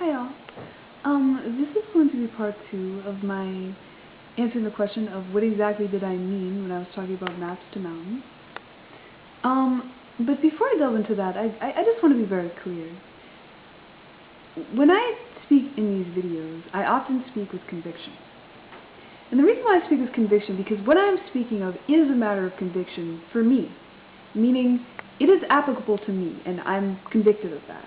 Hi all. This is going to be part 2 of my answering the question of what exactly did I mean when I was talking about maps to mountains. But before I delve into that, I just want to be very clear. When I speak in these videos, I often speak with conviction. And the reason why I speak with conviction, because what I am speaking of is a matter of conviction for me, meaning it is applicable to me, and I'm convicted of that.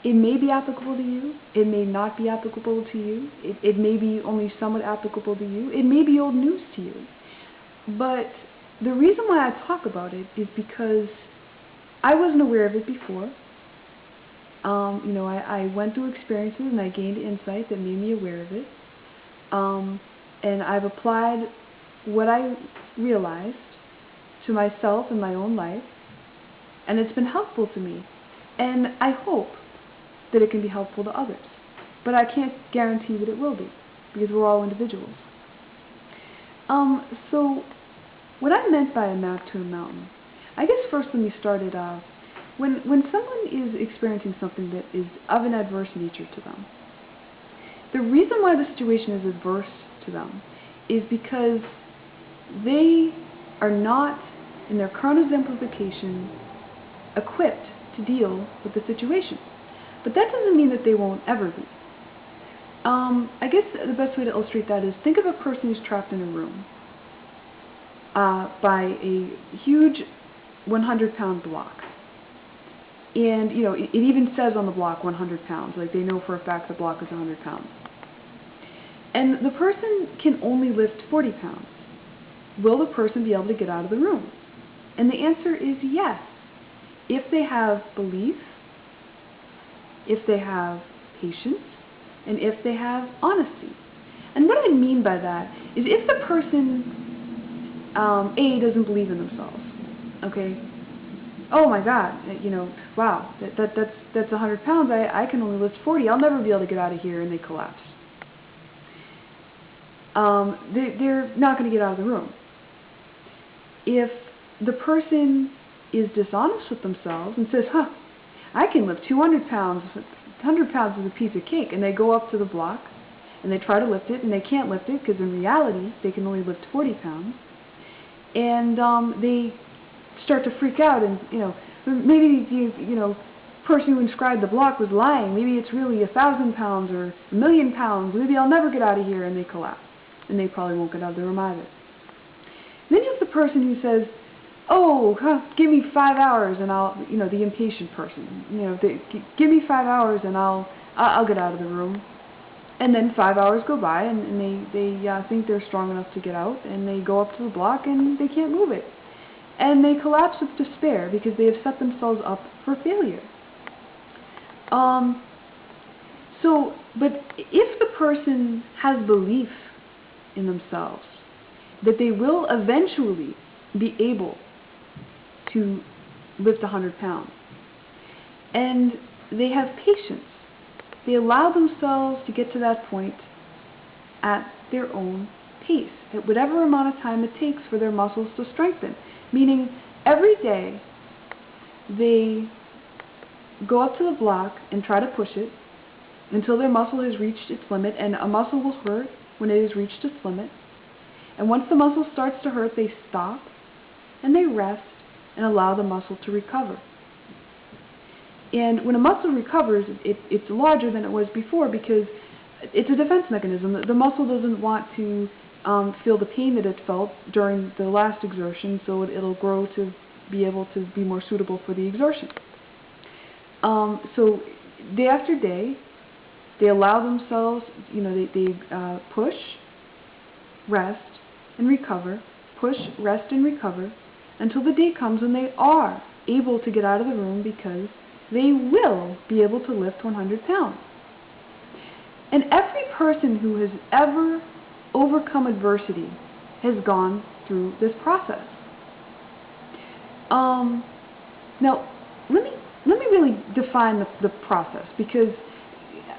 It may be applicable to you, it may not be applicable to you, it may be only somewhat applicable to you, it may be old news to you. But the reason why I talk about it is because I wasn't aware of it before. I went through experiences and I gained insight that made me aware of it. And I've applied what I realized to myself in my own life, and it's been helpful to me. And I hope that it can be helpful to others. But I can't guarantee that it will be, because we're all individuals. So, what I meant by a map to a mountain, I guess first let me start it off. When someone is experiencing something that is of an adverse nature to them, the reason why the situation is adverse to them is because they are not, in their current exemplification, equipped to deal with the situation. But that doesn't mean that they won't ever be. I guess the best way to illustrate that is think of a person who's trapped in a room by a huge 100-pound block. And, it even says on the block 100 pounds, like they know for a fact the block is 100 pounds. And the person can only lift 40 pounds. Will the person be able to get out of the room? And the answer is yes, if they have belief, if they have patience, and if they have honesty. And what I mean by that is if the person, A, doesn't believe in themselves, okay? Oh my God, wow, that's 100 pounds, I can only lift 40, I'll never be able to get out of here, and they collapse. They're not going to get out of the room. If the person is dishonest with themselves and says, I can lift 200 pounds, 100 pounds is a piece of cake, and they go up to the block, and they try to lift it, and they can't lift it, because in reality, they can only lift 40 pounds, and they start to freak out, and, maybe the, person who inscribed the block was lying, maybe it's really 1,000 pounds, or 1,000,000 pounds, maybe I'll never get out of here, and they collapse, and they probably won't get out of the room either. Then you have the person who says, give me 5 hours and I'll, the impatient person, give me 5 hours and I'll get out of the room. And then 5 hours go by and they think they're strong enough to get out, and they go up to the block and they can't move it. And they collapse with despair because they have set themselves up for failure. But if the person has belief in themselves that they will eventually be able to lift 100 pounds, and they have patience, they allow themselves to get to that point at their own pace, at whatever amount of time it takes for their muscles to strengthen. Meaning, every day they go up to the block and try to push it until their muscle has reached its limit, and a muscle will hurt when it has reached its limit. And once the muscle starts to hurt, they stop and they rest and allow the muscle to recover. And when a muscle recovers, it's larger than it was before because it's a defense mechanism. The muscle doesn't want to feel the pain that it felt during the last exertion, so it'll grow to be able to be more suitable for the exertion. So day after day, they allow themselves, they push, rest, and recover, push, rest, and recover, until the day comes when they are able to get out of the room because they will be able to lift 100 pounds. And every person who has ever overcome adversity has gone through this process. Now, let me really define the process, because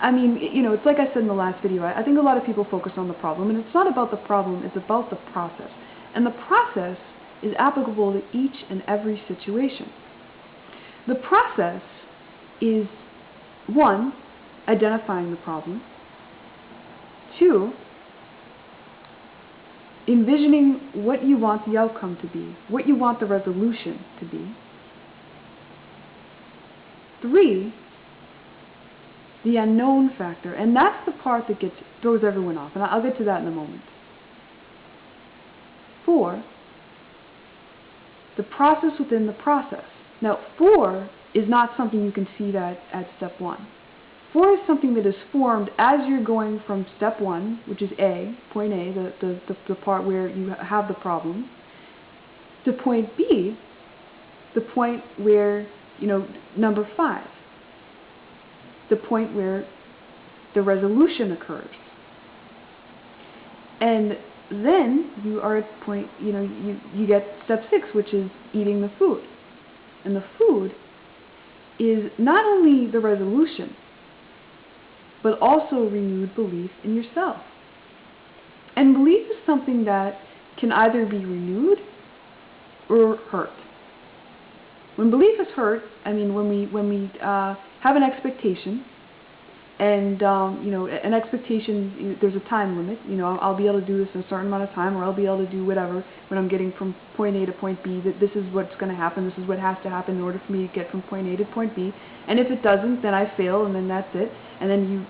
it's like I said in the last video, I think a lot of people focus on the problem, and it's not about the problem, it's about the process. And the process is applicable to each and every situation. The process is 1, identifying the problem. 2, envisioning what you want the outcome to be, what you want the resolution to be. 3, the unknown factor, and that's the part that throws everyone off, and I'll get to that in a moment. 4, the process within the process. Now, 4 is not something you can see that at step 1. 4 is something that is formed as you're going from step 1, which is A, point A, the part where you have the problem, to point B, the point where, number 5, the point where the resolution occurs. And then you are at point, you get step 6, which is eating the food. And the food is not only the resolution, but also renewed belief in yourself. And belief is something that can either be renewed or hurt. When belief is hurt, when we have an expectation, and an expectation, there's a time limit. I'll be able to do this in a certain amount of time, or I'll be able to do whatever when I'm getting from point A to point B. That this is what's going to happen. This is what has to happen in order for me to get from point A to point B. And if it doesn't, then I fail, and then that's it. And then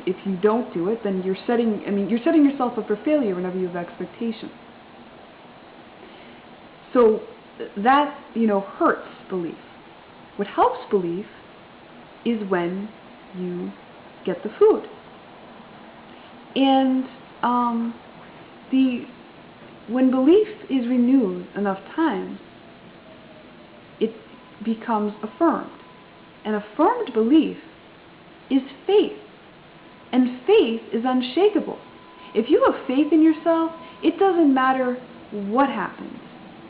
if you don't do it, then you're setting yourself up for failure whenever you have expectation. So that hurts belief. What helps belief is when you get the food. And when belief is renewed enough times, it becomes affirmed. And affirmed belief is faith. And faith is unshakable. If you have faith in yourself, it doesn't matter what happens.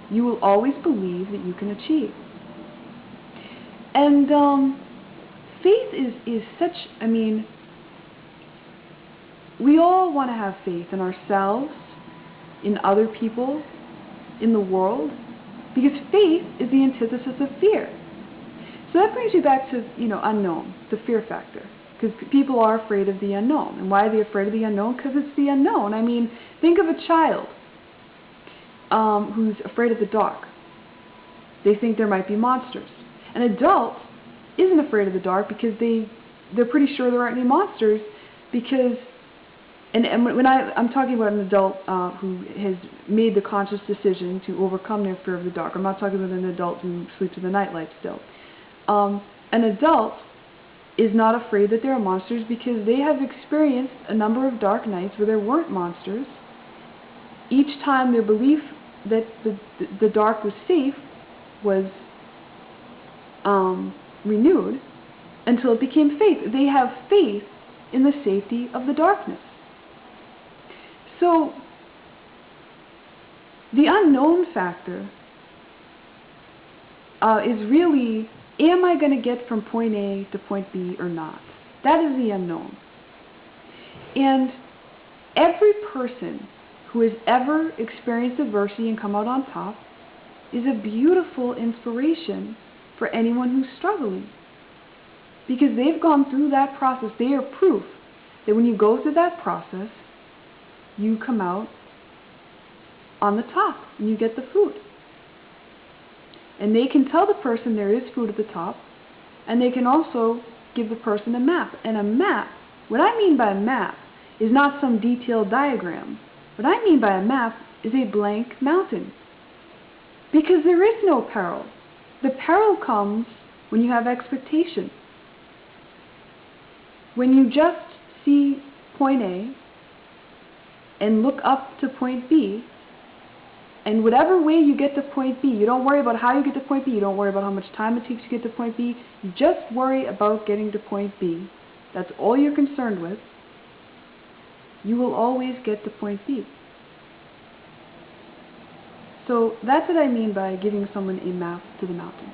You will always believe that you can achieve. And faith is such, we all want to have faith in ourselves, in other people, in the world, because faith is the antithesis of fear. So that brings you back to, unknown, the fear factor, because people are afraid of the unknown. And why are they afraid of the unknown? Because it's the unknown. Think of a child who's afraid of the dark. They think there might be monsters. An adult isn't afraid of the dark because they're pretty sure there aren't any monsters, because and when I'm talking about an adult who has made the conscious decision to overcome their fear of the dark. I'm not talking about an adult who sleeps in the nightlight still. An adult is not afraid that there are monsters because they have experienced a number of dark nights where there weren't monsters. Each time their belief that the dark was safe was renewed until it became faith. They have faith in the safety of the darkness. So the unknown factor is really, am I going to get from point A to point B or not? That is the unknown. And every person who has ever experienced adversity and come out on top is a beautiful inspiration for anyone who's struggling. Because they've gone through that process. They are proof that when you go through that process, you come out on the top and you get the food. And they can tell the person there is food at the top, and they can also give the person a map. And a map, what I mean by a map, is not some detailed diagram. What I mean by a map is a blank mountain. Because there is no peril. The peril comes when you have expectation. When you just see point A and look up to point B, and whatever way you get to point B, you don't worry about how you get to point B, you don't worry about how much time it takes to get to point B, you just worry about getting to point B. That's all you're concerned with. You will always get to point B. So that's what I mean by giving someone a map to the mountain.